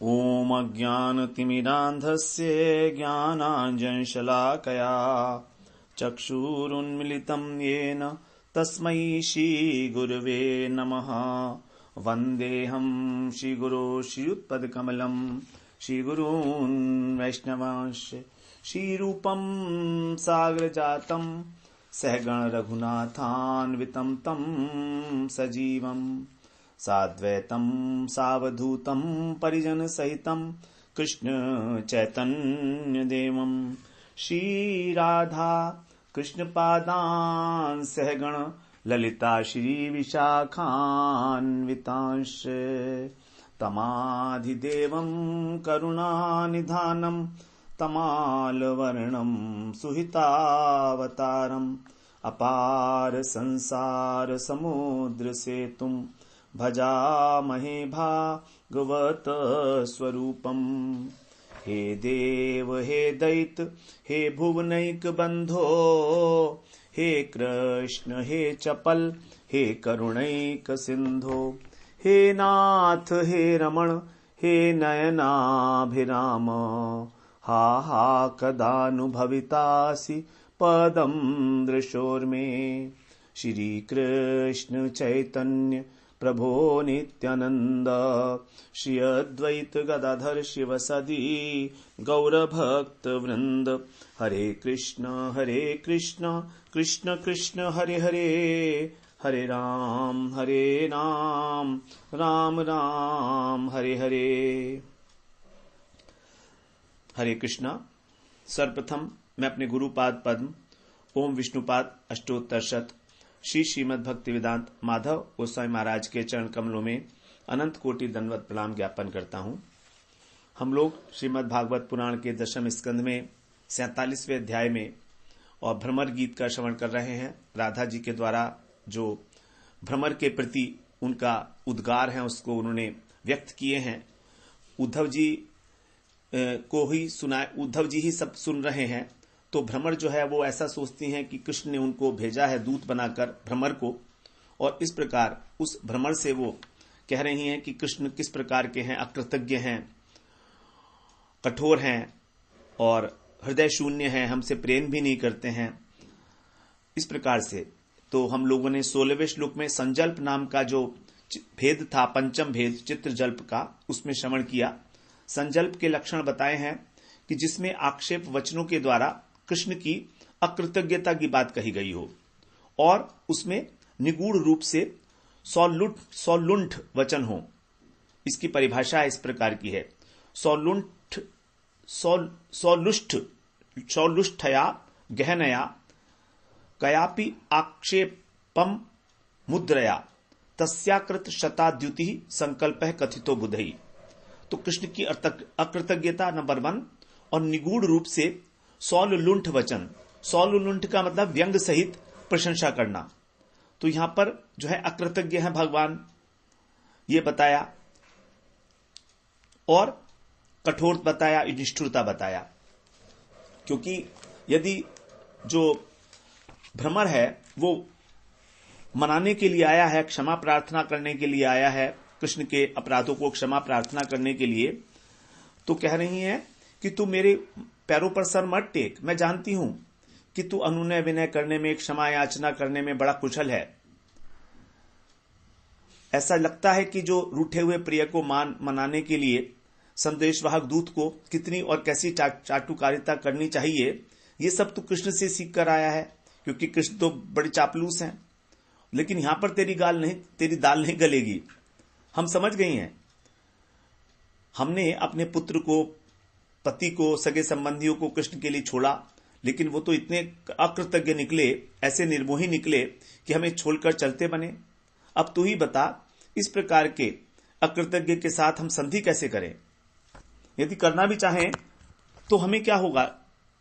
ॐ अज्ञानतिमिरान्धस्य ज्ञानाञ्जनशलाकया चक्षुरुन्मिलितं येन तस्मै श्रीगुरवे नमः। वन्देऽहं श्रीगुरो श्रीयुतपदकमलं श्रीगुरून् वैष्णवांश्च श्रीरूपं सागरजातं सहगण रघुनाथान्वितं तं सजीवम् साद्वैतं सावधूतं परिजन सहितं कृष्ण चैतन्य देवं श्री राधा कृष्ण पादान् सहगण ललिता श्री विशाखान्वितांश तमाधिदेवं करुणानिधानं तमालवर्णं सुहितावतारम् अपार संसार समुद्र सेतुं भजामहे भागवत स्वरूपम्। हे देव हे दैत हे भुवनैक बंधो हे कृष्ण हे चपल हे करुणैक सिंधो हे नाथ हे रमण हे नयनाभिराम हा हा कदानुभवितासि पदं दृशोर्मे। श्री कृष्ण चैतन्य प्रभो नित्यानंद श्री अद्वैत गदाधर शिवसदी गौरभक्त वृंद। हरे कृष्ण कृष्ण कृष्ण हरे हरे हरे राम राम राम हरे हरे। हरे कृष्णा। सर्वप्रथम मैं अपने गुरुपाद पद्म ओम विष्णुपाद अष्टोत्तर शत श्री श्रीमद् भक्ति वेदांत माधव गोस्वामी महाराज के चरण कमलों में अनंत कोटि दंडवत प्रणाम ज्ञापन करता हूं। हम लोग श्रीमद् भागवत पुराण के दशम स्कंद में 47वें अध्याय में और भ्रमर गीत का श्रवण कर रहे हैं। राधा जी के द्वारा जो भ्रमर के प्रति उनका उद्गार है उसको उन्होंने व्यक्त किए हैं। उद्धव जी को ही सुना, उद्धव जी ही सब सुन रहे हैं। तो भ्रमर जो है वो ऐसा सोचती हैं कि कृष्ण ने उनको भेजा है दूत बनाकर भ्रमर को, और इस प्रकार उस भ्रमर से वो कह रही हैं कि कृष्ण किस प्रकार के हैं, अकृतज्ञ हैं, कठोर हैं और हृदय शून्य हैं, हमसे प्रेम भी नहीं करते हैं। इस प्रकार से तो हम लोगों ने 16वें श्लोक में संजल्प नाम का जो भेद था, पंचम भेद चित्रजल्प का, उसमें श्रवण किया। संजल्प के लक्षण बताए हैं कि जिसमें आक्षेप वचनों के द्वारा कृष्ण की अकृतज्ञता की बात कही गई हो और उसमें निगूढ़ रूप से सौलुंठ वचन हो। इसकी परिभाषा इस प्रकार की है। सौलुष्ठया गहनया कयापि आक्षेपम मुद्रया तस्याकृत शताद्युति संकल्प कथितो बुधई। तो कृष्ण की अकृतज्ञता नंबर 1 और निगूढ़ रूप से सौलुंठ वचन। सौलुंठ का मतलब व्यंग सहित प्रशंसा करना। तो यहां पर जो है अकृतज्ञ है भगवान, ये बताया, और कठोर बताया, निष्ठुरता बताया। क्योंकि यदि जो भ्रमर है वो मनाने के लिए आया है, क्षमा प्रार्थना करने के लिए आया है, कृष्ण के अपराधों को क्षमा प्रार्थना करने के लिए, तो कह रही हैं कि तू मेरे पैरों पर सर मत टेक। मैं जानती हूं कि तू अनुनय विनय करने में, क्षमा याचना करने में बड़ा कुशल है। ऐसा लगता है कि जो रूठे हुए प्रिय को मनाने के लिए संदेशवाहक दूत को कितनी और कैसी चाटुकारिता करनी चाहिए, ये सब तू कृष्ण से सीख कर आया है, क्योंकि कृष्ण तो बड़े चापलूस हैं। लेकिन यहां पर तेरी दाल नहीं गलेगी। हम समझ गई हैं। हमने अपने पुत्र को, पति को, सगे संबंधियों को कृष्ण के लिए छोड़ा, लेकिन वो तो इतने अकृतज्ञ निकले, ऐसे निर्मोही निकले कि हमें छोड़कर चलते बने। अब तू ही बता, इस प्रकार के अकृतज्ञ के साथ हम संधि कैसे करें? यदि करना भी चाहें तो हमें क्या होगा?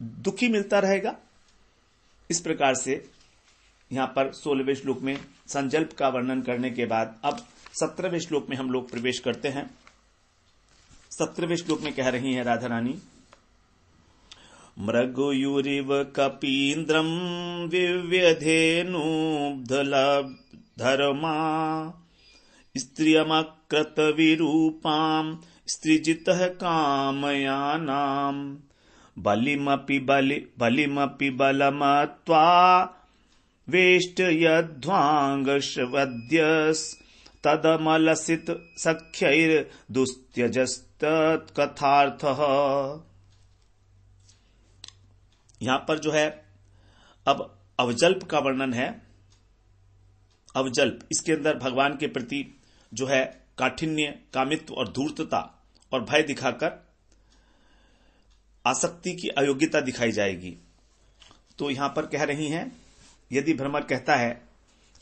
दुखी मिलता रहेगा। इस प्रकार से यहां पर 16वें श्लोक में संजल्प का वर्णन करने के बाद अब 17वें श्लोक में हम लोग प्रवेश करते हैं। 17वें श्लोक में कह रही हैं राधा रानी, मृगयुरिव कपीन्द्रं विव्यधेनुब्धलधर्मा स्त्रियमकृतविरूपां स्त्रीजितः कामयानाम् बलिमपि बलमत्वा वेष्टयध्वाङ्गशवद्यस्तदमलसित सख्यैर्दुस्त्यजस्तत्कथार्थः। यहां पर जो है अब अवजल्प का वर्णन है। अवजल्प, इसके अंदर भगवान के प्रति जो है काठिन्य, कामित्व और धूर्तता और भय दिखाकर आसक्ति की अयोग्यता दिखाई जाएगी। तो यहां पर कह रही हैं, यदि भ्रमर कहता है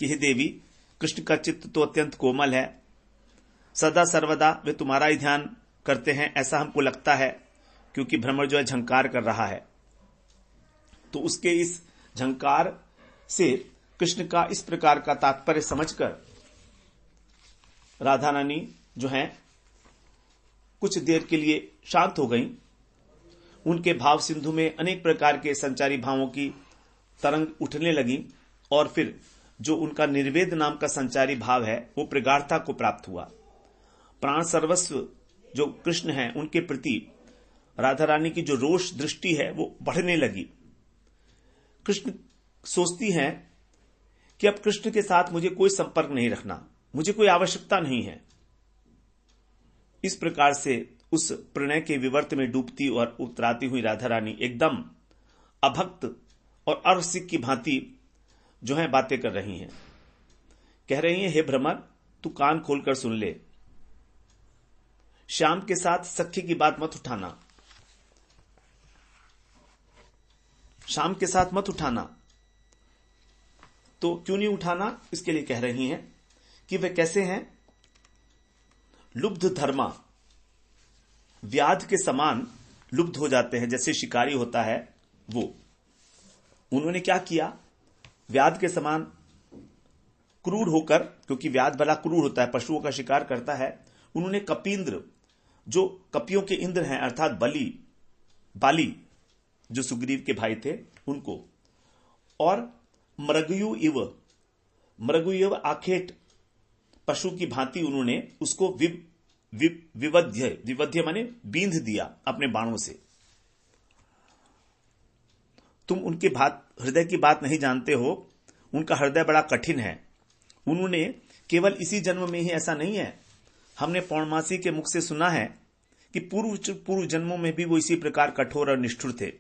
कि हे देवी, कृष्ण का चित्त तो अत्यंत कोमल है, सदा सर्वदा वे तुम्हारा ही ध्यान करते हैं, ऐसा हमको लगता है, क्योंकि भ्रमर जो है झंकार कर रहा है। तो उसके इस झंकार से कृष्ण का इस प्रकार का तात्पर्य समझकर राधा रानी जो है कुछ देर के लिए शांत हो गईं। उनके भाव सिंधु में अनेक प्रकार के संचारी भावों की तरंग उठने लगी और फिर जो उनका निर्वेद नाम का संचारी भाव है वो प्रगाढ़ता को प्राप्त हुआ। प्राण सर्वस्व जो कृष्ण है उनके प्रति राधा रानी की जो रोष दृष्टि है वो बढ़ने लगी। कृष्ण सोचती हैं कि अब कृष्ण के साथ मुझे कोई संपर्क नहीं रखना, मुझे कोई आवश्यकता नहीं है। इस प्रकार से उस प्रणय के विवर्त में डूबती और उतराती हुई राधा रानी एकदम अभक्त और अरसिक की भांति जो है बातें कर रही हैं। कह रही हैं, हे भ्रमर, तू कान खोलकर सुन ले, श्याम के साथ सख्य की बात मत उठाना, श्याम के साथ मत उठाना। तो क्यों नहीं उठाना, इसके लिए कह रही हैं कि वे कैसे हैं, लुब्ध धर्मा, व्याध के समान लुब्ध हो जाते हैं, जैसे शिकारी होता है वो। उन्होंने क्या किया, व्याध के समान क्रूर होकर, क्योंकि व्याध बड़ा क्रूर होता है, पशुओं का शिकार करता है, उन्होंने कपींद्र, जो कपियों के इंद्र हैं, अर्थात बाली जो सुग्रीव के भाई थे, उनको, और मृगयु आखेट पशु की भांति उन्होंने उसको विवध्य माने बींध दिया अपने बाणों से। तुम उनके हृदय की बात नहीं जानते हो, उनका हृदय बड़ा कठिन है। उन्होंने केवल इसी जन्म में ही ऐसा नहीं है, हमने पौर्णमासी के मुख से सुना है कि पूर्व जन्मों में भी वो इसी प्रकार कठोर और निष्ठुर थे।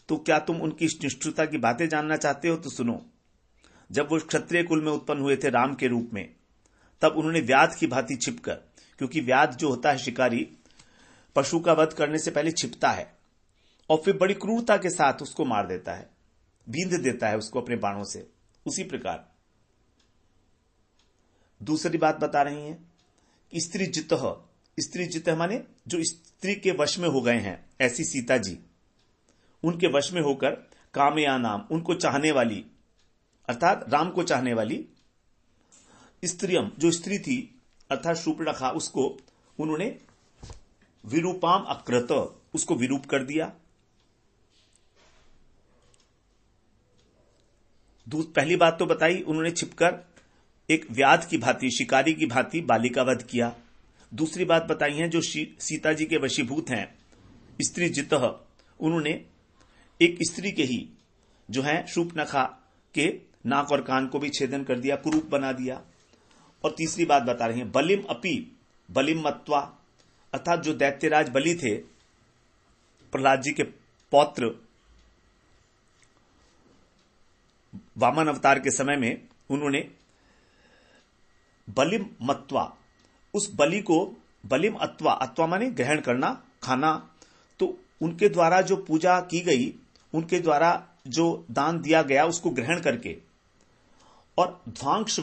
तो क्या तुम उनकी निष्ठुरता की बातें जानना चाहते हो तो सुनो। जब वो क्षत्रिय कुल में उत्पन्न हुए थे राम के रूप में, तब उन्होंने व्याध की भांति छिपकर, क्योंकि व्याध जो होता है शिकारी, पशु का वध करने से पहले छिपता है और फिर बड़ी क्रूरता के साथ उसको मार देता है, बींध देता है उसको अपने बाणों से। उसी प्रकार दूसरी बात बता रही हैं कि स्त्री जितः माने जो स्त्री के वश में हो गए हैं, ऐसी सीता जी उनके वश में होकर कामया नाम, उनको चाहने वाली, अर्थात राम को चाहने वाली स्त्रियम, जो स्त्री थी अर्थात शूर्पणखा, उसको उन्होंने विरूपाम अकृत, उसको विरूप कर दिया। पहली बात तो बताई, उन्होंने छिपकर एक व्याध की भांति, शिकारी की भांति बाली का वध किया। दूसरी बात बताई है, जो सीता जी के वशीभूत हैं स्त्री जितः, उन्होंने एक स्त्री के ही जो है शूर्पणखा के नाक और कान को भी छेदन कर दिया, कुरूप बना दिया। और तीसरी बात बता रही हैं, बलिम मत्वा, अर्थात जो दैत्यराज बलि थे, प्रहलाद जी के पौत्र, वामन अवतार के समय में उन्होंने बलिम मत्वा, उस बलि को बलिम अत्वा माने ग्रहण करना, खाना। तो उनके द्वारा जो पूजा की गई, उनके द्वारा जो दान दिया गया, उसको ग्रहण करके, और ध्वांश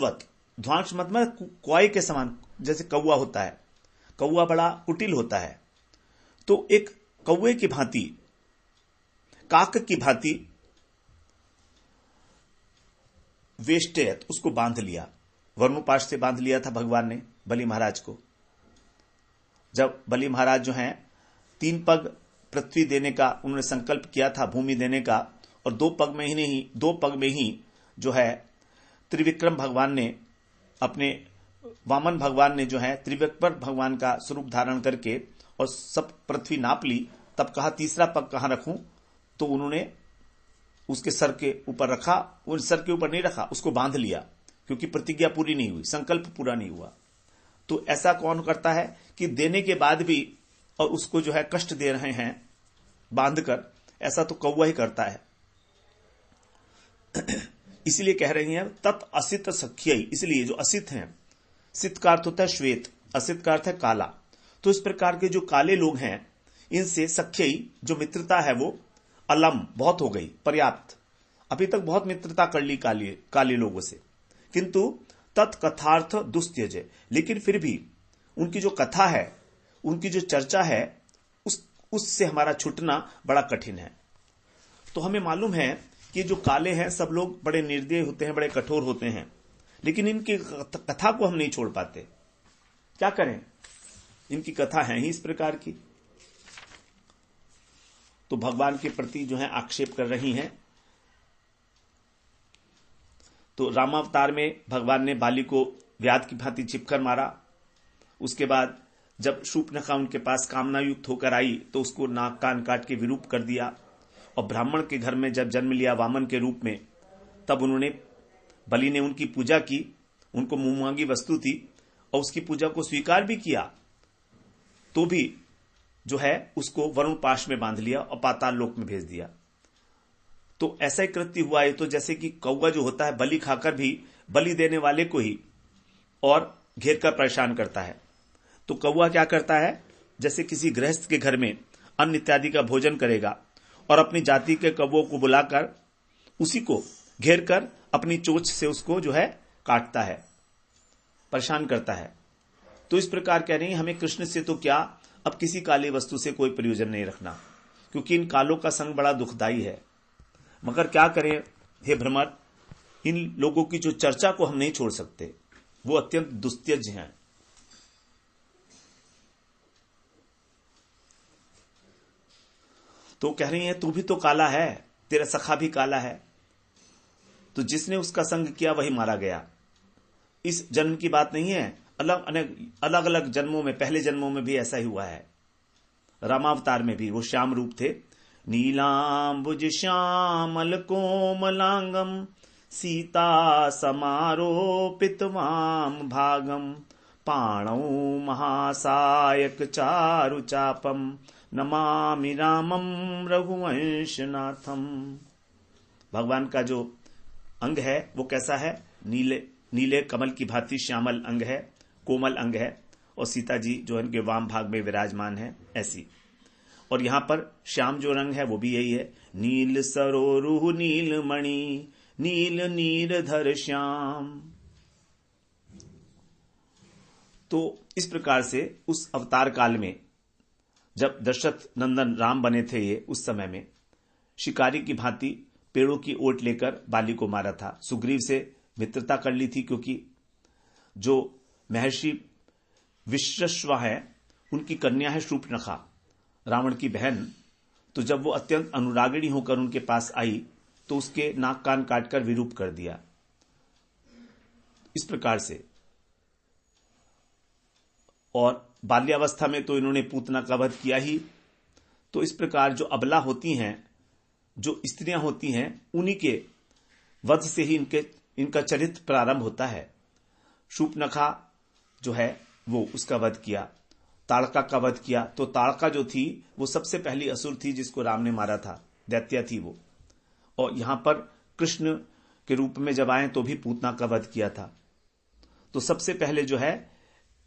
मत में कौए के समान, जैसे कौआ होता है, कौआ बड़ा कुटिल होता है, तो एक कौए की भांति, काक की भांति वेष्टयत, उसको बांध लिया, वर्णोपाश से बांध लिया था भगवान ने बलि महाराज को। जब बलि महाराज जो हैं 3 पग पृथ्वी देने का उन्होंने संकल्प किया था, भूमि देने का, और 2 पग में ही जो है त्रिविक्रम भगवान ने अपने वामन भगवान ने जो है त्रिविक्रम भगवान का स्वरूप धारण करके और सब पृथ्वी नाप ली, तब कहा तीसरा पग कहां रखूं, तो उन्होंने उसके सर के ऊपर रखा। वो सर के ऊपर नहीं रखा, उसको बांध लिया, क्योंकि प्रतिज्ञा पूरी नहीं हुई, संकल्प पूरा नहीं हुआ। तो ऐसा कौन करता है कि देने के बाद भी और उसको जो है कष्ट दे रहे हैं बांधकर, ऐसा तो कौवा ही करता है। इसलिए कह रही हैं तत् असित सख्यई, इसलिए जो असित हैं, सित का अर्थ होता है श्वेत, असित का अर्थ है काला। तो इस प्रकार के जो काले लोग हैं, इनसे सख्यई जो मित्रता है वो अलम बहुत हो गई, पर्याप्त। अभी तक बहुत मित्रता कर ली काले लोगों से, किंतु तत्कथार्थ दुस्त्यज, लेकिन फिर भी उनकी जो कथा है, उनकी जो चर्चा है, उससे हमारा छूटना बड़ा कठिन है। तो हमें मालूम है कि जो काले हैं सब लोग बड़े निर्दयी होते हैं, बड़े कठोर होते हैं, लेकिन इनकी कथा को हम नहीं छोड़ पाते। क्या करें, इनकी कथा है ही इस प्रकार की। तो भगवान के प्रति जो है आक्षेप कर रही हैं। तो रामावतार में भगवान ने बाली को व्याध की भांति चिपकर मारा। उसके बाद जब शूर्पणखा उनके पास कामना युक्त होकर आई तो उसको नाक कान काट के विरूप कर दिया। और ब्राह्मण के घर में जब जन्म लिया वामन के रूप में, तब उन्होंने बलि ने उनकी पूजा की, उनको मुंह मांगी वस्तु थी और उसकी पूजा को स्वीकार भी किया, तो भी जो है उसको वरुण पाश में बांध लिया और पाताल लोक में भेज दिया। तो ऐसा ही कृत्य हुआ है। तो जैसे कि कौवा जो होता है बलि खाकर भी बलि देने वाले को ही और घेर कर परेशान करता है। तो कौवा क्या करता है, जैसे किसी गृहस्थ के घर में अन्न इत्यादि का भोजन करेगा और अपनी जाति के कौवों को बुलाकर उसी को घेर कर अपनी चोंच से उसको जो है काटता है, परेशान करता है। तो इस प्रकार कह रही हैं हमें कृष्ण से तो क्या, अब किसी काली वस्तु से कोई प्रयोजन नहीं रखना, क्योंकि इन कालों का संग बड़ा दुखदायी है। मगर क्या करें हे भ्रमर, इन लोगों की जो चर्चा को हम नहीं छोड़ सकते, वो अत्यंत दुस्त्यज हैं। तो कह रही है तू भी तो काला है, तेरा सखा भी काला है। तो जिसने उसका संग किया वही मारा गया। इस जन्म की बात नहीं है, अलग अलग जन्मों में, पहले जन्मों में भी ऐसा ही हुआ है। रामावतार में भी वो श्याम रूप थे। नीलांबुज श्यामल कोमलांगम सीता समारोपित वाम भागम पाणौ महासायक चारु चापम नमामि रामम रघुवंशनाथम। भगवान का जो अंग है वो कैसा है, नीले कमल की भांति श्यामल अंग है, कोमल अंग है, और सीता जी जो इनके वाम भाग में विराजमान है ऐसी। और यहां पर श्याम जो रंग है वो भी यही है, नील सरोरुह नील मणि नील नीरधर श्याम। तो इस प्रकार से उस अवतार काल में जब दशरथ नंदन राम बने थे ये, उस समय में शिकारी की भांति पेड़ों की ओट लेकर बाली को मारा था। सुग्रीव से मित्रता कर ली थी, क्योंकि जो महर्षि विश्रश्वा है उनकी कन्या है शूर्पणखा, रावण की बहन। तो जब वो अत्यंत अनुरागिणी होकर उनके पास आई तो उसके नाक कान काटकर विरूप कर दिया। इस प्रकार से, और बाल्यावस्था में तो इन्होंने पूतना का वध किया ही। तो इस प्रकार जो अबला होती हैं, जो स्त्रियां होती हैं, उन्हीं के वध से ही इनका चरित्र प्रारंभ होता है। शूर्पणखा जो है वो उसका वध किया, ताड़का का वध किया। तो ताड़का जो थी वो सबसे पहली असुर थी जिसको राम ने मारा था, दैत्या थी वो। और यहां पर कृष्ण के रूप में जब आए तो भी पूतना का वध किया था। तो सबसे पहले जो है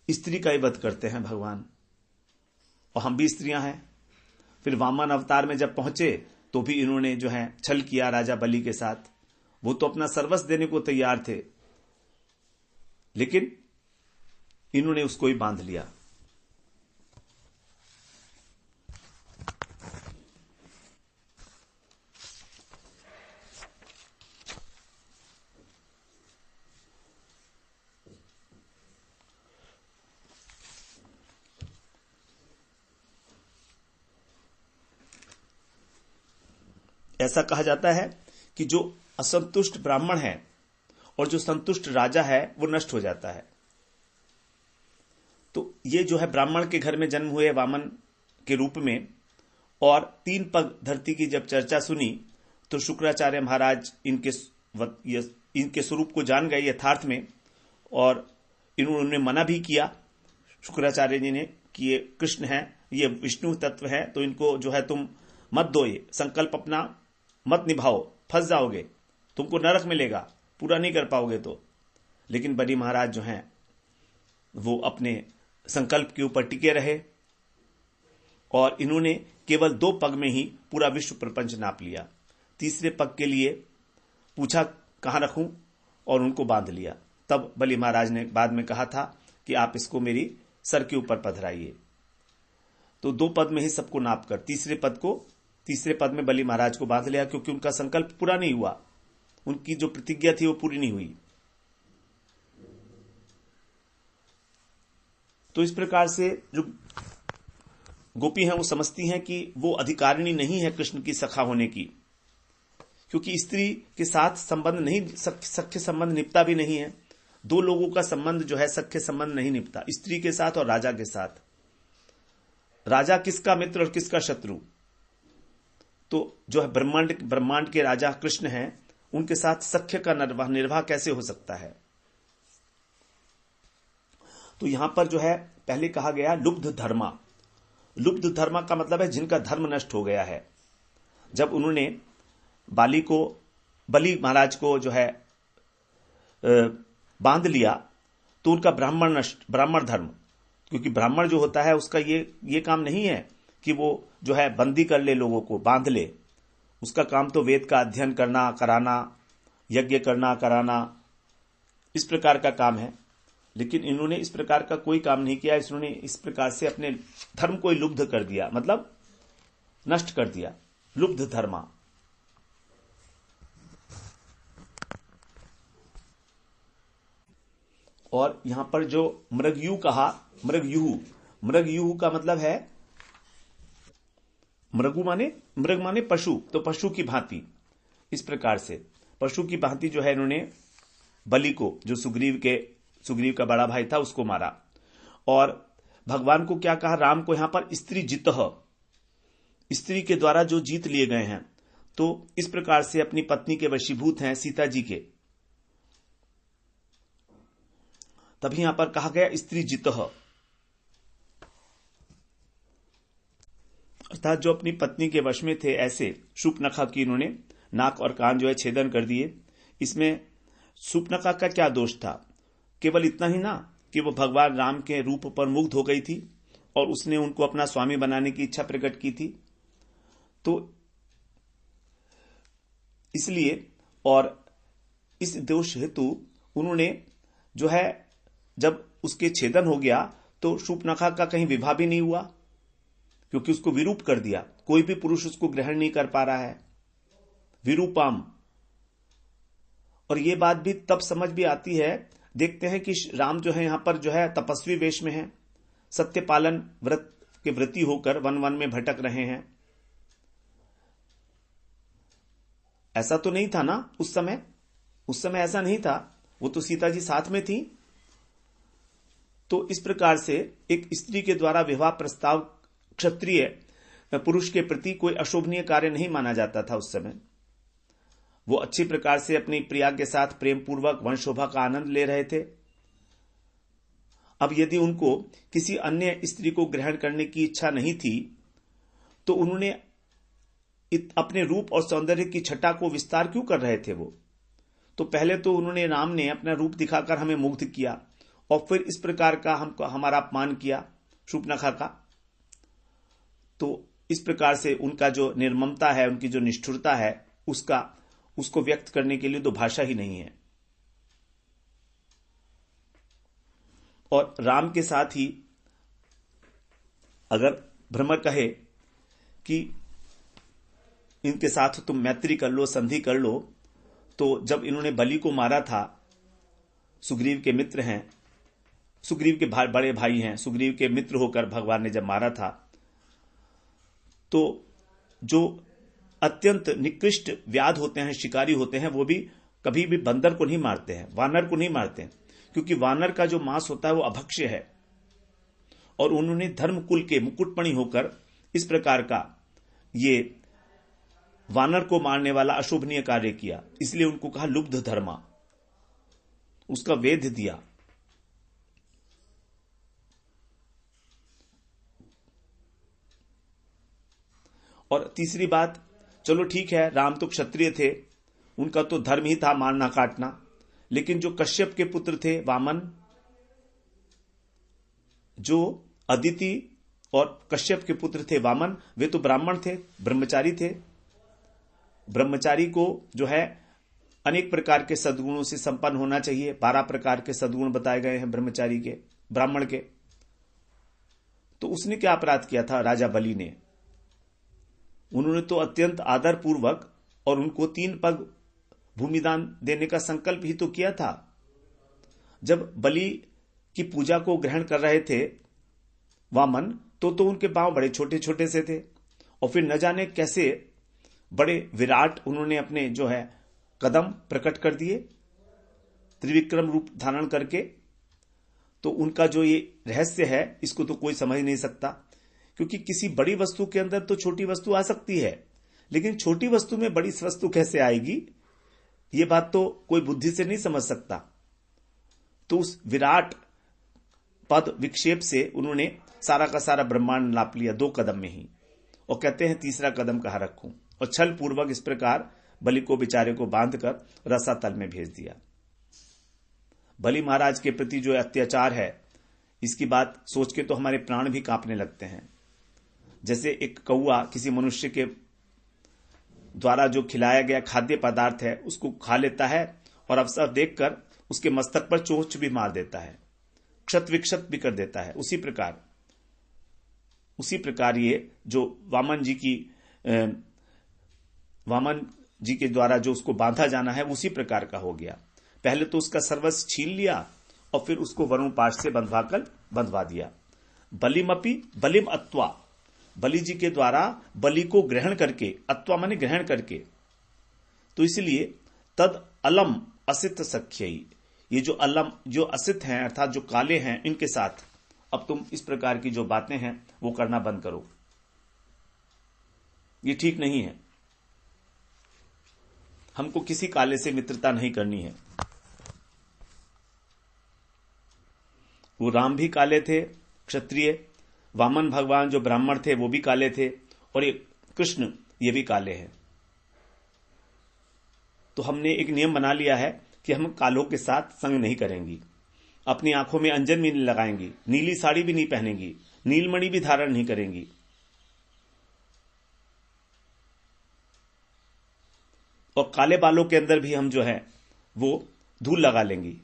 स्त्री का ही वध करते हैं भगवान, और हम भी स्त्रियां हैं। फिर वामन अवतार में जब पहुंचे तो भी इन्होंने जो है छल किया राजा बलि के साथ। वो तो अपना सर्वस्व देने को तैयार थे, लेकिन इन्होंने उसको ही बांध लिया। ऐसा कहा जाता है कि जो असंतुष्ट ब्राह्मण है और जो संतुष्ट राजा है वो नष्ट हो जाता है। ये जो है ब्राह्मण के घर में जन्म हुए वामन के रूप में, और 3 पग धरती की जब चर्चा सुनी तो शुक्राचार्य महाराज इनके स्वरूप को जान गए यथार्थ में, और इन्होंने मना भी किया शुक्राचार्य जी ने कि ये कृष्ण है, ये विष्णु तत्व है, तो इनको जो है तुम मत दो, ये संकल्प अपना मत निभाओ, फंस जाओगे, तुमको नरक मिलेगा, पूरा नहीं कर पाओगे तो। लेकिन बलि महाराज जो हैं वो अपने संकल्प के ऊपर टिके रहे, और इन्होंने केवल 2 पग में ही पूरा विश्व प्रपंच नाप लिया। तीसरे पग के लिए पूछा कहां रखूं, और उनको बांध लिया। तब बलि महाराज ने बाद में कहा था कि आप इसको मेरी सर के ऊपर पधराइए। तो 2 पद में ही सबको नाप कर तीसरे पद में बलि महाराज को बांध लिया, क्योंकि उनका संकल्प पूरा नहीं हुआ, उनकी जो प्रतिज्ञा थी वो पूरी नहीं हुई। तो इस प्रकार से जो गोपी हैं वो समझती हैं कि वो अधिकारिणी नहीं है कृष्ण की सखा होने की, क्योंकि स्त्री के साथ संबंध नहीं, सख्य संबंध निपटा भी नहीं है। 2 लोगों का संबंध जो है सख्य संबंध नहीं निपटा, स्त्री के साथ और राजा के साथ। राजा किसका मित्र और किसका शत्रु, तो जो है ब्रह्मांड के राजा कृष्ण हैं, उनके साथ सख्य का निर्वाह कैसे हो सकता है। तो यहां पर जो है पहले कहा गया लुब्ध धर्मा। लुब्ध धर्मा का मतलब है जिनका धर्म नष्ट हो गया है। जब उन्होंने बलि महाराज को जो है बांध लिया तो उनका ब्राह्मण धर्म, क्योंकि ब्राह्मण जो होता है उसका ये काम नहीं है कि वो जो है बंदी कर ले, लोगों को बांध ले। उसका काम तो वेद का अध्ययन करना कराना, यज्ञ करना कराना, इस प्रकार का काम है। लेकिन इन्होंने इस प्रकार का कोई काम नहीं किया। इन्होंने इस प्रकार से अपने धर्म को लुब्ध कर दिया, मतलब नष्ट कर दिया, लुब्ध धर्मा। और यहां पर जो मृगयु कहा, मृगयु का मतलब है मृग माने पशु, तो पशु की भांति। इस प्रकार से पशु की भांति जो है इन्होंने बलि को, जो सुग्रीव का बड़ा भाई था, उसको मारा। और भगवान को क्या कहा, राम को यहां पर स्त्री जितः, स्त्री के द्वारा जो जीत लिए गए हैं, तो इस प्रकार से अपनी पत्नी के वशीभूत हैं सीता जी के। तभी यहां पर कहा गया स्त्री जितः, अर्थात जो अपनी पत्नी के वश में थे, ऐसे शूर्पणखा की इन्होंने नाक और कान जो है छेदन कर दिए। इसमें शूर्पणखा का क्या दोष था, केवल इतना ही ना कि वो भगवान राम के रूप पर मुग्ध हो गई थी और उसने उनको अपना स्वामी बनाने की इच्छा प्रकट की थी। तो इसलिए और इस दोष हेतु उन्होंने जो है, जब उसके छेदन हो गया तो शूर्पणखा का कहीं विवाह भी नहीं हुआ, क्योंकि उसको विरूप कर दिया। कोई भी पुरुष उसको ग्रहण नहीं कर पा रहा है, विरूपाम। और ये बात भी तब समझ भी आती है, देखते हैं कि राम जो है यहां पर जो है तपस्वी वेश में है, सत्यपालन व्रत के व्रती होकर वन वन में भटक रहे हैं। ऐसा तो नहीं था ना उस समय ऐसा नहीं था, वो तो सीता जी साथ में थी। तो इस प्रकार से एक स्त्री के द्वारा विवाह प्रस्ताव क्षत्रिय पुरुष के प्रति कोई अशोभनीय कार्य नहीं माना जाता था उस समय। वो अच्छी प्रकार से अपनी प्रिया के साथ प्रेम पूर्वक वंशोभा का आनंद ले रहे थे। अब यदि उनको किसी अन्य स्त्री को ग्रहण करने की इच्छा नहीं थी तो उन्होंने अपने रूप और सौंदर्य की छटा को विस्तार क्यों कर रहे थे। वो तो पहले तो उन्होंने राम ने अपना रूप दिखाकर हमें मुग्ध किया और फिर इस प्रकार का हमारा अपमान किया शूर्पणखा का। तो इस प्रकार से उनका जो निर्ममता है, उनकी जो निष्ठुरता है, उसको व्यक्त करने के लिए तो भाषा ही नहीं है। और राम के साथ ही अगर भ्रमर कहे कि इनके साथ तुम मैत्री कर लो, संधि कर लो, तो जब इन्होंने बलि को मारा था, सुग्रीव के मित्र हैं, सुग्रीव के बड़े भाई हैं, सुग्रीव के मित्र होकर भगवान ने जब मारा था, तो जो अत्यंत निकृष्ट व्याध होते हैं, शिकारी होते हैं, वो भी कभी भी बंदर को नहीं मारते हैं, वानर को नहीं मारते हैं, क्योंकि वानर का जो मांस होता है वो अभक्ष्य है। और उन्होंने धर्म कुल के मुकुटमणि होकर इस प्रकार का ये वानर को मारने वाला अशोभनीय कार्य किया, इसलिए उनको कहा लुब्ध धर्मा, उसका वेध दिया। और तीसरी बात, चलो ठीक है, राम तो क्षत्रिय थे, उनका तो धर्म ही था मारना काटना, लेकिन जो कश्यप के पुत्र थे वामन, जो अदिति और कश्यप के पुत्र थे वामन, वे तो ब्राह्मण थे, ब्रह्मचारी थे। ब्रह्मचारी को जो है अनेक प्रकार के सद्गुणों से संपन्न होना चाहिए। 12 प्रकार के सद्गुण बताए गए हैं ब्रह्मचारी के, ब्राह्मण के। तो उसने क्या अपराध किया था राजा बलि ने? उन्होंने तो अत्यंत आदर पूर्वक और उनको 3 पग भूमिदान देने का संकल्प ही तो किया था। जब बलि की पूजा को ग्रहण कर रहे थे वामन, तो उनके पांव बड़े छोटे छोटे से थे, और फिर न जाने कैसे बड़े विराट उन्होंने अपने जो है कदम प्रकट कर दिए त्रिविक्रम रूप धारण करके। तो उनका जो ये रहस्य है, इसको तो कोई समझ नहीं सकता, क्योंकि किसी बड़ी वस्तु के अंदर तो छोटी वस्तु आ सकती है, लेकिन छोटी वस्तु में बड़ी वस्तु कैसे आएगी, ये बात तो कोई बुद्धि से नहीं समझ सकता। तो उस विराट पद विक्षेप से उन्होंने सारा का सारा ब्रह्मांड नाप लिया 2 कदम में ही, और कहते हैं तीसरा कदम कहां रखूं, और छल पूर्वक इस प्रकार बलि को बेचारे को बांधकर रसातल में भेज दिया। बलि महाराज के प्रति जो अत्याचार है, इसकी बात सोच के तो हमारे प्राण भी कांपने लगते हैं। जैसे एक कौआ किसी मनुष्य के द्वारा जो खिलाया गया खाद्य पदार्थ है उसको खा लेता है, और अवसर देखकर उसके मस्तक पर चोंच भी मार देता है, क्षत विक्षत भी कर देता है। उसी प्रकार ये जो वामन जी के द्वारा जो उसको बांधा जाना है, उसी प्रकार का हो गया। पहले तो उसका सर्वस्व छीन लिया और फिर उसको वरुण पाश से बंधवा दिया। बलिमपि बलिम अत्वा, बलि जी के द्वारा बलि को ग्रहण करके, अत्वा माने ग्रहण करके, तो इसलिए तद अलम असित सख्यई, ये जो अलम जो असित हैं अर्थात जो काले हैं, इनके साथ अब तुम इस प्रकार की जो बातें हैं वो करना बंद करो, ये ठीक नहीं है। हमको किसी काले से मित्रता नहीं करनी है। वो राम भी काले थे क्षत्रिय, वामन भगवान जो ब्राह्मण थे वो भी काले थे, और ये कृष्ण ये भी काले हैं। तो हमने एक नियम बना लिया है कि हम कालों के साथ संग नहीं करेंगी, अपनी आंखों में अंजन भी नहीं लगाएंगी, नीली साड़ी भी नहीं पहनेंगी, नीलमणि भी धारण नहीं करेंगी। और काले बालों के अंदर भी हम जो है वो धूल लगा लेंगी,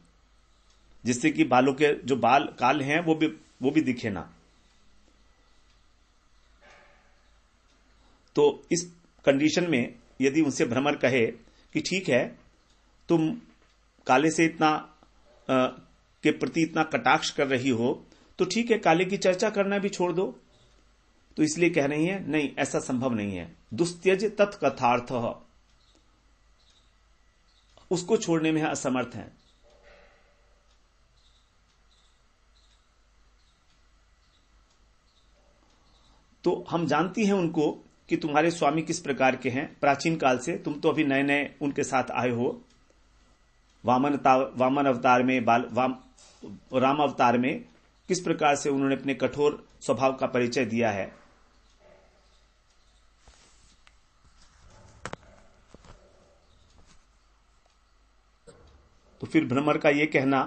जिससे कि बालों के जो बाल काल हैं वो भी दिखे ना। तो इस कंडीशन में यदि उनसे भ्रमर कहे कि ठीक है, तुम काले से इतना के प्रति इतना कटाक्ष कर रही हो, तो ठीक है, काले की चर्चा करना भी छोड़ दो। तो इसलिए कह रही है नहीं, ऐसा संभव नहीं है। दुस्त्यज तत्कथार्थ, उसको छोड़ने में असमर्थ हैं। तो हम जानती हैं उनको कि तुम्हारे स्वामी किस प्रकार के हैं प्राचीन काल से, तुम तो अभी नए नए उनके साथ आए हो। वामन अवतार में, राम अवतार में किस प्रकार से उन्होंने अपने कठोर स्वभाव का परिचय दिया है। तो फिर भ्रमर का यह कहना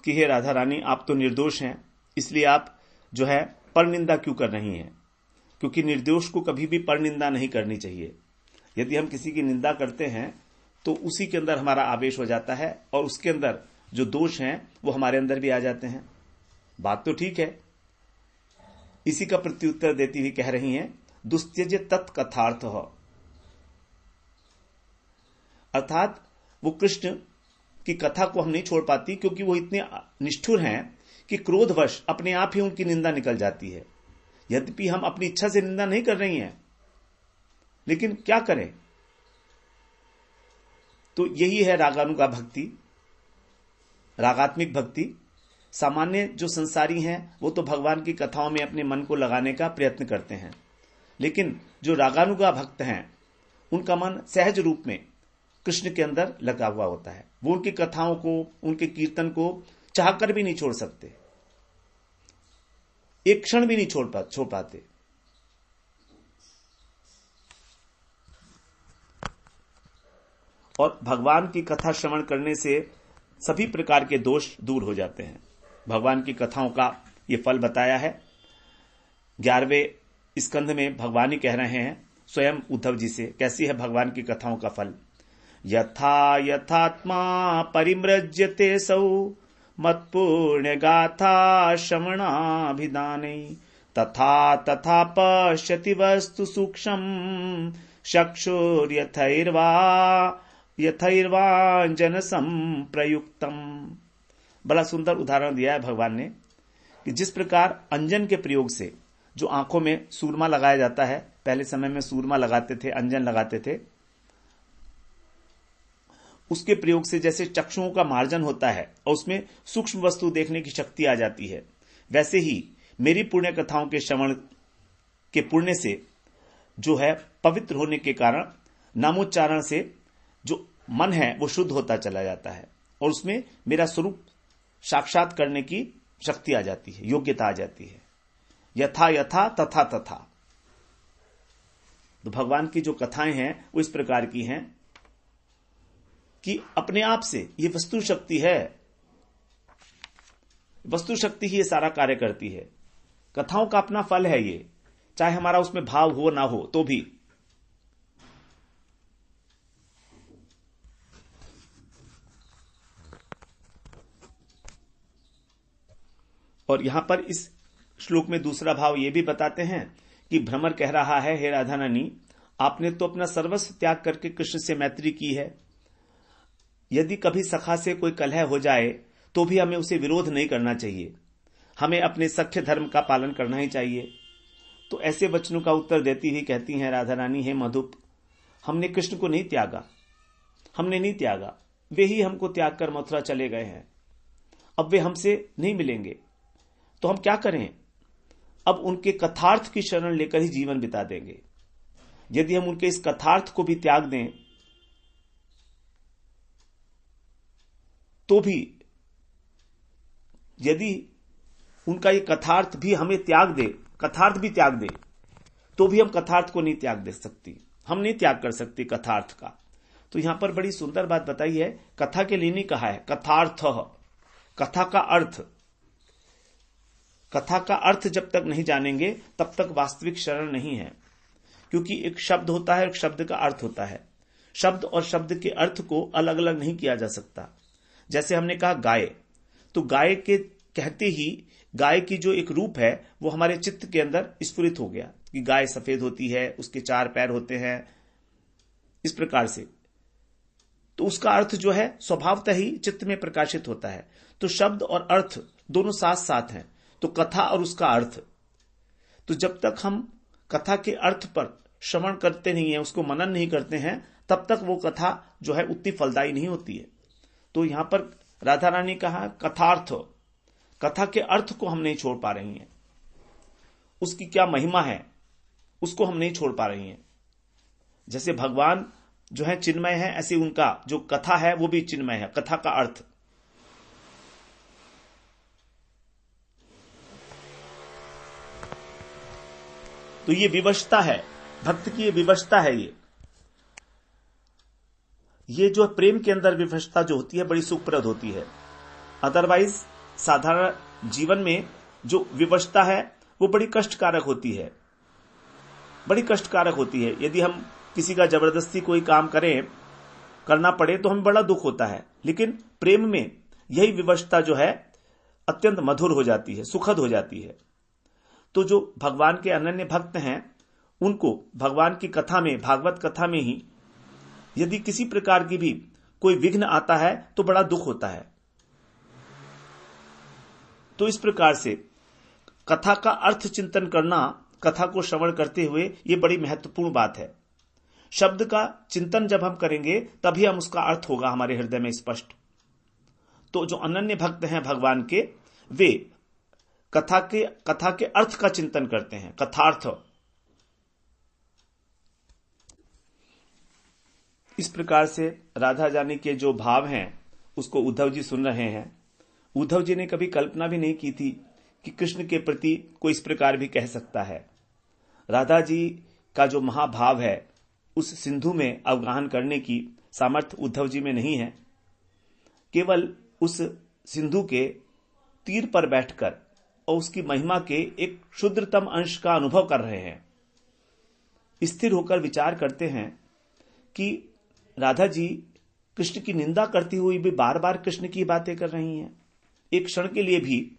कि हे राधा रानी, आप तो निर्दोष हैं, इसलिए आप जो है पर निंदा क्यों कर रही हैं? क्योंकि निर्दोष को कभी भी पर निंदा नहीं करनी चाहिए। यदि हम किसी की निंदा करते हैं तो उसी के अंदर हमारा आवेश हो जाता है, और उसके अंदर जो दोष हैं वो हमारे अंदर भी आ जाते हैं। बात तो ठीक है। इसी का प्रत्युत्तर देती हुई कह रही हैं दुस्त्यज तत्कथार्थ, अर्थात वो कृष्ण की कथा को हम नहीं छोड़ पाती, क्योंकि वो इतने निष्ठुर हैं कि क्रोधवश अपने आप ही उनकी निंदा निकल जाती है। यद्यपि हम अपनी इच्छा से निंदा नहीं कर रही हैं, लेकिन क्या करें। तो यही है रागानुगा भक्ति, रागात्मिक भक्ति, सामान्य जो संसारी हैं वो तो भगवान की कथाओं में अपने मन को लगाने का प्रयत्न करते हैं, लेकिन जो रागानुगा भक्त हैं उनका मन सहज रूप में कृष्ण के अंदर लगा हुआ होता है। वो उनकी कथाओं को, उनके कीर्तन को चाहकर भी नहीं छोड़ सकते, एक क्षण भी नहीं छोड़ पाते। और भगवान की कथा श्रवण करने से सभी प्रकार के दोष दूर हो जाते हैं। भगवान की कथाओं का ये फल बताया है 11वें स्कंध में। भगवान ही कह रहे हैं स्वयं उद्धव जी से, कैसी है भगवान की कथाओं का फल। यथा यथात्मा परिमृज्यते सौ मत्पुण्य गाथा श्रवणाभिधाने तथा तथा पश्यति वस्तु सूक्ष्म यथैर्वांजन संप्रयुक्तम। बड़ा सुंदर उदाहरण दिया है भगवान ने कि जिस प्रकार अंजन के प्रयोग से, जो आंखों में सूरमा लगाया जाता है, पहले समय में सूरमा लगाते थे, अंजन लगाते थे, उसके प्रयोग से जैसे चक्षुओं का मार्जन होता है और उसमें सूक्ष्म वस्तु देखने की शक्ति आ जाती है, वैसे ही मेरी पुण्य कथाओं के श्रवण के पुण्य से जो है पवित्र होने के कारण नामोच्चारण से जो मन है वो शुद्ध होता चला जाता है और उसमें मेरा स्वरूप साक्षात करने की शक्ति आ जाती है, योग्यता आ जाती है। यथा यथा तथा तथा। तो भगवान की जो कथाएं हैं वो इस प्रकार की हैं कि अपने आप से ये वस्तु शक्ति है, वस्तु शक्ति ही ये सारा कार्य करती है। कथाओं का अपना फल है ये, चाहे हमारा उसमें भाव हो ना हो तो भी। और यहां पर इस श्लोक में दूसरा भाव ये भी बताते हैं कि भ्रमर कह रहा है, हे राधा रानी, आपने तो अपना सर्वस्व त्याग करके कृष्ण से मैत्री की है। यदि कभी सखा से कोई कलह हो जाए तो भी हमें उसे विरोध नहीं करना चाहिए, हमें अपने सख्य धर्म का पालन करना ही चाहिए। तो ऐसे वचनों का उत्तर देती हुई कहती हैं राधा रानी, हे मधुप, हमने कृष्ण को नहीं त्यागा, हमने नहीं त्यागा, वे ही हमको त्याग कर मथुरा चले गए हैं। अब वे हमसे नहीं मिलेंगे तो हम क्या करें? अब उनके कथार्थ की शरण लेकर ही जीवन बिता देंगे। यदि हम उनके इस कथार्थ को भी त्याग दें तो भी, यदि उनका ये कथार्थ भी हमें त्याग दे, कथार्थ भी त्याग दे, तो भी हम कथार्थ को नहीं त्याग दे सकती, हम नहीं त्याग कर सकती कथार्थ का। तो यहां पर बड़ी सुंदर बात बताई है, कथा के लिए नहीं कहा है, कथार्थ, कथा का अर्थ। कथा का अर्थ जब तक नहीं जानेंगे तब तक वास्तविक शरण नहीं है, क्योंकि एक शब्द होता है, एक शब्द का अर्थ होता है। शब्द और शब्द के अर्थ को अलग अलग नहीं किया जा सकता। जैसे हमने कहा गाय, तो गाय के कहते ही गाय की जो एक रूप है वो हमारे चित्त के अंदर स्फुरित हो गया कि गाय सफेद होती है, उसके 4 पैर होते हैं, इस प्रकार से। तो उसका अर्थ जो है स्वभावतः ही चित्त में प्रकाशित होता है। तो शब्द और अर्थ दोनों साथ साथ हैं। तो कथा और उसका अर्थ, तो जब तक हम कथा के अर्थ पर श्रवण करते नहीं है, उसको मनन नहीं करते हैं, तब तक वो कथा जो है उतनी फलदायी नहीं होती है। तो यहां पर राधा रानी कहा कथार्थ, कथा के अर्थ को हम नहीं छोड़ पा रही हैं, उसकी क्या महिमा है उसको हम नहीं छोड़ पा रही हैं। जैसे भगवान जो है चिन्मय है, ऐसे उनका जो कथा है वो भी चिन्मय है, कथा का अर्थ। तो ये विवशता है, भक्त की ये विवशता है। ये जो प्रेम के अंदर विवशता जो होती है बड़ी सुखप्रद होती है। अदरवाइज साधारण जीवन में जो विवशता है वो बड़ी कष्टकारक होती है, बड़ी कष्टकारक होती है। यदि हम किसी का जबरदस्ती कोई काम करें, करना पड़े तो हमें बड़ा दुख होता है, लेकिन प्रेम में यही विवशता जो है अत्यंत मधुर हो जाती है, सुखद हो जाती है। तो जो भगवान के अनन्य भक्त हैं उनको भगवान की कथा में, भागवत कथा में ही यदि किसी प्रकार की भी कोई विघ्न आता है तो बड़ा दुख होता है। तो इस प्रकार से कथा का अर्थ चिंतन करना, कथा को श्रवण करते हुए, ये बड़ी महत्वपूर्ण बात है। शब्द का चिंतन जब हम करेंगे तभी हम उसका अर्थ होगा हमारे हृदय में स्पष्ट। तो जो अनन्य भक्त हैं भगवान के, वे कथा के अर्थ का चिंतन करते हैं, कथार्थ। इस प्रकार से राधा रानी के जो भाव हैं उसको उद्धव जी सुन रहे हैं। उद्धव जी ने कभी कल्पना भी नहीं की थी कि कृष्ण के प्रति कोई इस प्रकार भी कह सकता है। राधा जी का जो महाभाव है उस सिंधु में अवगाहन करने की सामर्थ्य उद्धव जी में नहीं है। केवल उस सिंधु के तीर पर बैठकर और उसकी महिमा के एक क्षुद्रतम अंश का अनुभव कर रहे हैं। स्थिर होकर विचार करते हैं कि राधा जी कृष्ण की निंदा करती हुई भी बार बार कृष्ण की बातें कर रही हैं। एक क्षण के लिए भी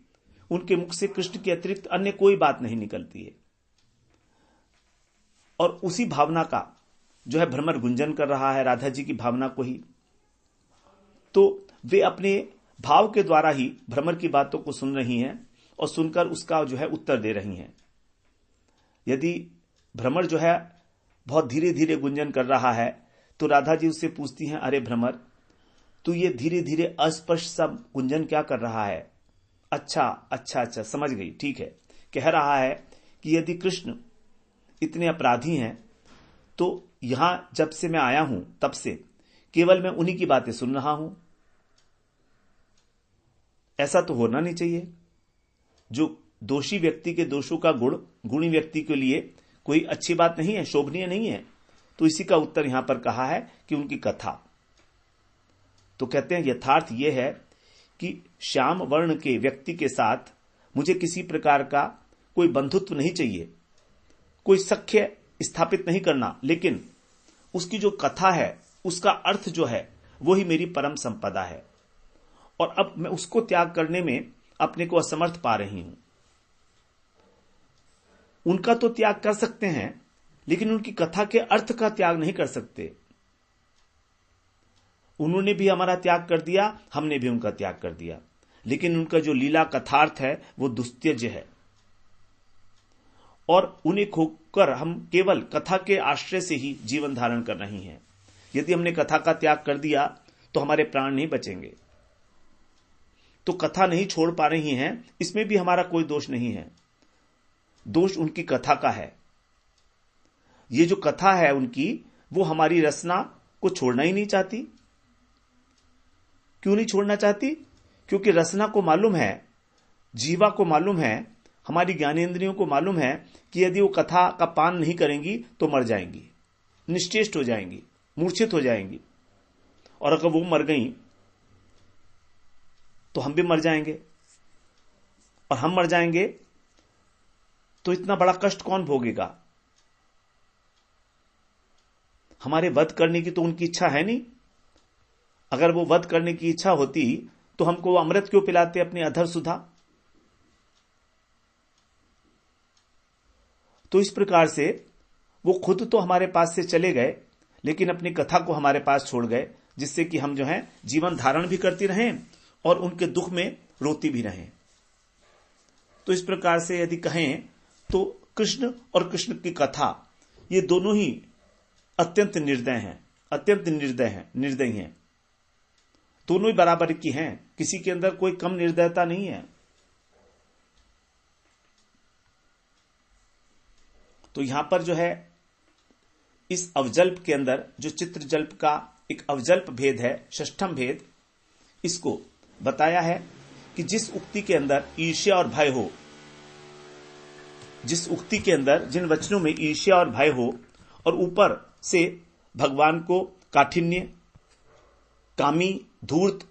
उनके मुख से कृष्ण के अतिरिक्त अन्य कोई बात नहीं निकलती है। और उसी भावना का जो है भ्रमर गुंजन कर रहा है राधा जी की भावना को ही। तो वे अपने भाव के द्वारा ही भ्रमर की बातों को सुन रही हैं और सुनकर उसका जो है उत्तर दे रही हैं। यदि भ्रमर जो है बहुत धीरे धीरे गुंजन कर रहा है तो राधा जी उससे पूछती हैं, अरे भ्रमर, तू ये धीरे धीरे अस्पष्ट सा गुंजन क्या कर रहा है? अच्छा, समझ गई, ठीक है। कह रहा है कि यदि कृष्ण इतने अपराधी हैं तो यहां जब से मैं आया हूं तब से केवल मैं उन्हीं की बातें सुन रहा हूं। ऐसा तो होना नहीं चाहिए। जो दोषी व्यक्ति के दोषों का गुणी व्यक्ति के लिए कोई अच्छी बात नहीं है, शोभनीय नहीं है। तो इसी का उत्तर यहां पर कहा है कि उनकी कथा। तो कहते हैं यथार्थ यह है कि श्याम वर्ण के व्यक्ति के साथ मुझे किसी प्रकार का कोई बंधुत्व नहीं चाहिए, कोई सख्य स्थापित नहीं करना, लेकिन उसकी जो कथा है उसका अर्थ जो है वो ही मेरी परम संपदा है। और अब मैं उसको त्याग करने में अपने को असमर्थ पा रही हूं। उनका तो त्याग कर सकते हैं लेकिन उनकी कथा के अर्थ का त्याग नहीं कर सकते। उन्होंने भी हमारा त्याग कर दिया, हमने भी उनका त्याग कर दिया, लेकिन उनका जो लीला कथार्थ है वो दुस्त्यज है। और उन्हें खोकर हम केवल कथा के आश्रय से ही जीवन धारण कर रही हैं। यदि हमने कथा का त्याग कर दिया तो हमारे प्राण नहीं बचेंगे। तो कथा नहीं छोड़ पा रही हैं, इसमें भी हमारा कोई दोष नहीं है, दोष उनकी कथा का है। ये जो कथा है उनकी, वो हमारी रचना को छोड़ना ही नहीं चाहती। क्यों नहीं छोड़ना चाहती? क्योंकि रचना को मालूम है, जीवा को मालूम है, हमारी ज्ञानेंद्रियों को मालूम है कि यदि वो कथा का पान नहीं करेंगी तो मर जाएंगी, निश्चेष्ट हो जाएंगी, मूर्छित हो जाएंगी। और अगर वो मर गई तो हम भी मर जाएंगे, और हम मर जाएंगे तो इतना बड़ा कष्ट कौन भोगेगा? हमारे वध करने की तो उनकी इच्छा है नहीं। अगर वो वध करने की इच्छा होती तो हमको वो अमृत क्यों पिलाते अपनी अधर सुधा? तो इस प्रकार से वो खुद तो हमारे पास से चले गए, लेकिन अपनी कथा को हमारे पास छोड़ गए, जिससे कि हम जो है जीवन धारण भी करती रहें और उनके दुख में रोती भी रहें। तो इस प्रकार से यदि कहें तो कृष्ण और कृष्ण की कथा ये दोनों ही अत्यंत निर्दयी हैं। दोनों ही बराबर की हैं, किसी के अंदर कोई कम निर्दयता नहीं है। तो यहां पर जो है इस अवजल्प के अंदर जो चित्रजल्प का एक अवजल्प भेद है, षष्ठम भेद, इसको बताया है कि जिस उक्ति के अंदर ईर्ष्या और भय हो, जिस उक्ति के अंदर जिन वचनों में ईर्ष्या और भय हो और ऊपर से भगवान को काठिन्य, कामी, धूर्त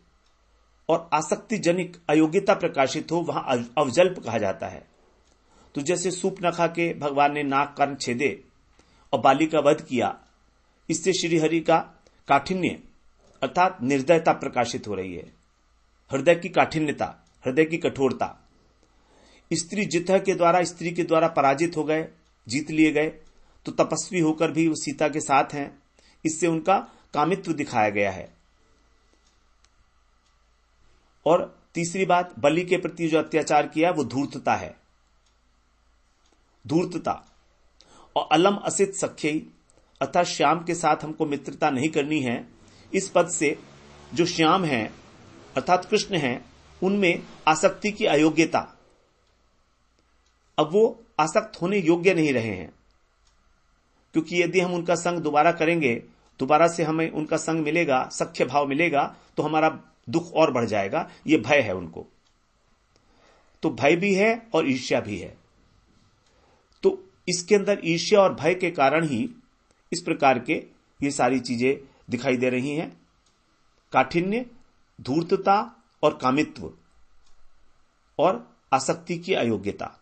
और आसक्तिजनिक अयोग्यता प्रकाशित हो, वहां अवजल्प कहा जाता है। तो जैसे सूर्पनखा के भगवान ने नाक कान छेदे और बाली का वध किया, इससे श्रीहरि का काठिन्य अर्थात निर्दयता प्रकाशित हो रही है, हृदय की काठिन्यता, हृदय की कठोरता। स्त्री जितह के द्वारा, स्त्री के द्वारा पराजित हो गए, जीत लिए गए, तो तपस्वी होकर भी वो सीता के साथ हैं, इससे उनका कामित्व दिखाया गया है। और तीसरी बात, बलि के प्रति जो अत्याचार किया वो धूर्तता है, धूर्तता। और अलम असित सख्यई अर्थात श्याम के साथ हमको मित्रता नहीं करनी है। इस पद से जो श्याम है अर्थात कृष्ण हैं, उनमें आसक्ति की अयोग्यता, अब वो आसक्त होने योग्य नहीं रहे हैं, क्योंकि यदि हम उनका संग दोबारा करेंगे, दोबारा से हमें उनका संग मिलेगा, सख्य भाव मिलेगा, तो हमारा दुख और बढ़ जाएगा। ये भय है उनको, तो भय भी है और ईर्ष्या भी है। तो इसके अंदर ईर्ष्या और भय के कारण ही इस प्रकार के ये सारी चीजें दिखाई दे रही हैं। काठिन्य, धूर्तता और कामित्व और आसक्ति की अयोग्यता,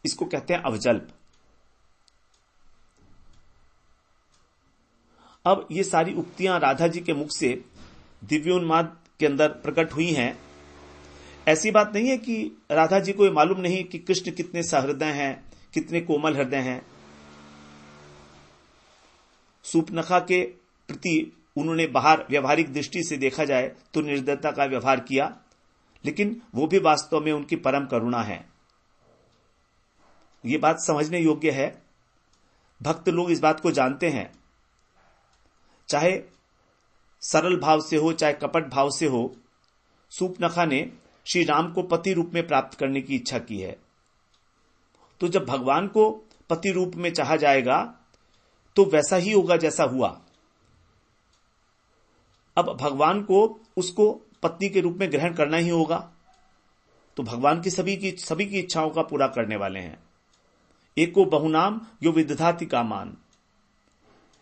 इसको कहते हैं अवजल्प। अब ये सारी उक्तियां राधा जी के मुख से दिव्योन्माद के अंदर प्रकट हुई हैं। ऐसी बात नहीं है कि राधा जी को ये मालूम नहीं कि कृष्ण कितने सहृदय हैं, कितने कोमल हृदय हैं। सूर्पनखा के प्रति उन्होंने बाहर व्यवहारिक दृष्टि से देखा जाए तो निर्दयता का व्यवहार किया, लेकिन वो भी वास्तव में उनकी परम करुणा है। ये बात समझने योग्य है। भक्त लोग इस बात को जानते हैं, चाहे सरल भाव से हो चाहे कपट भाव से हो, सूर्पनखा ने श्री राम को पति रूप में प्राप्त करने की इच्छा की है। तो जब भगवान को पति रूप में चाहा जाएगा तो वैसा ही होगा जैसा हुआ। अब भगवान को उसको पत्नी के रूप में ग्रहण करना ही होगा, तो भगवान की सभी की इच्छाओं का पूरा करने वाले हैं। एको बहुनाम यो विदधाति कामान,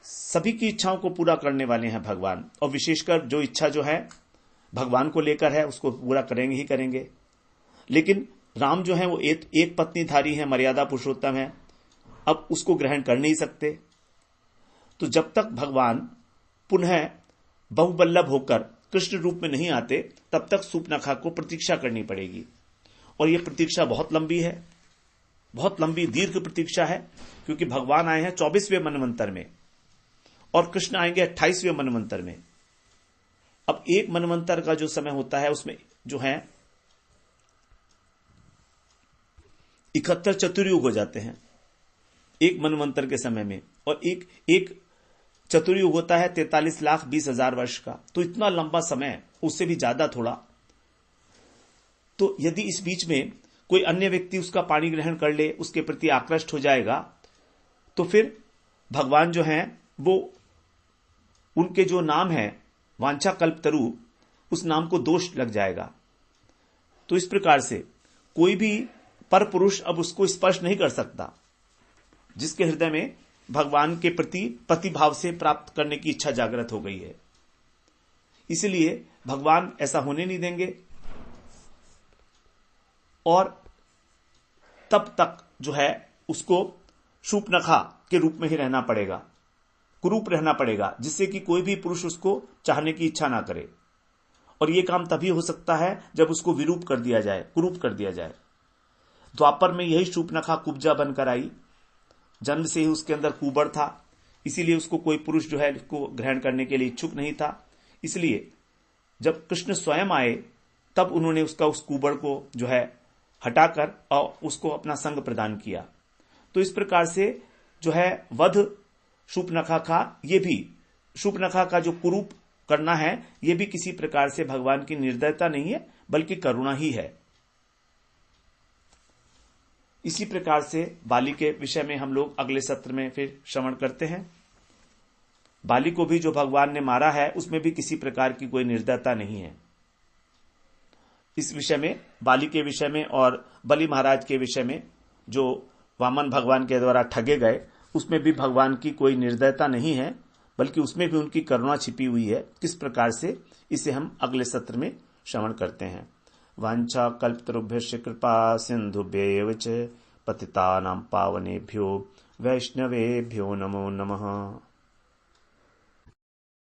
सभी की इच्छाओं को पूरा करने वाले हैं भगवान। और विशेषकर जो इच्छा जो है भगवान को लेकर है उसको पूरा करेंगे ही करेंगे। लेकिन राम जो है वो एक पत्नीधारी है, मर्यादा पुरुषोत्तम है, अब उसको ग्रहण कर नहीं सकते। तो जब तक भगवान पुनः बहुबल्लभ होकर कृष्ण रूप में नहीं आते, तब तक सूर्पनखा को प्रतीक्षा करनी पड़ेगी। और यह प्रतीक्षा बहुत लंबी है, बहुत लंबी दीर्घ प्रतीक्षा है, क्योंकि भगवान आए हैं 24वें मनवंतर में और कृष्ण आएंगे 28वें मनवंतर में। अब एक मनवंतर का जो समय होता है उसमें जो है 71 चतुर्युग हो जाते हैं एक मनवंतर के समय में, और एक चतुर्युग होता है 43,20,000 वर्ष का। तो इतना लंबा समय, उससे भी ज्यादा थोड़ा। तो यदि इस बीच में कोई अन्य व्यक्ति उसका पाणी ग्रहण कर ले, उसके प्रति आकृष्ट हो जाएगा, तो फिर भगवान जो हैं वो उनके जो नाम है वांछा कल्पतरु, उस नाम को दोष लग जाएगा। तो इस प्रकार से कोई भी पर पुरुष अब उसको स्पर्श नहीं कर सकता जिसके हृदय में भगवान के प्रति प्रतिभाव से प्राप्त करने की इच्छा जागृत हो गई है। इसलिए भगवान ऐसा होने नहीं देंगे और तब तक जो है उसको शूर्पनखा के रूप में ही रहना पड़ेगा, कुरूप रहना पड़ेगा, जिससे कि कोई भी पुरुष उसको चाहने की इच्छा ना करे। और यह काम तभी हो सकता है जब उसको विरूप कर दिया जाए, कुरूप कर दिया जाए। द्वापर में यही शूर्पनखा कुब्जा बनकर आई, जन्म से ही उसके अंदर कुबड़ था, इसीलिए उसको कोई पुरुष जो है उसको ग्रहण करने के लिए इच्छुक नहीं था। इसलिए जब कृष्ण स्वयं आए तब उन्होंने उसका उस कुबड़ को जो है हटाकर और उसको अपना संग प्रदान किया। तो इस प्रकार से जो है वध शूर्पनखा का, ये भी शूर्पनखा का जो कुरूप करना है, ये भी किसी प्रकार से भगवान की निर्दयता नहीं है बल्कि करुणा ही है। इसी प्रकार से बाली के विषय में हम लोग अगले सत्र में फिर श्रवण करते हैं। बाली को भी जो भगवान ने मारा है उसमें भी किसी प्रकार की कोई निर्दयता नहीं है। इस विषय में, बाली के विषय में और बलि महाराज के विषय में जो वामन भगवान के द्वारा ठगे गए, उसमें भी भगवान की कोई निर्दयता नहीं है, बल्कि उसमें भी उनकी करुणा छिपी हुई है। किस प्रकार से, इसे हम अगले सत्र में श्रवण करते हैं। वांछा कल्पतरुभ्यश्च कृपा सिंधुभ्यैव च पतितानां पावनेभ्यो वैष्णवेभ्यो नमो नमः।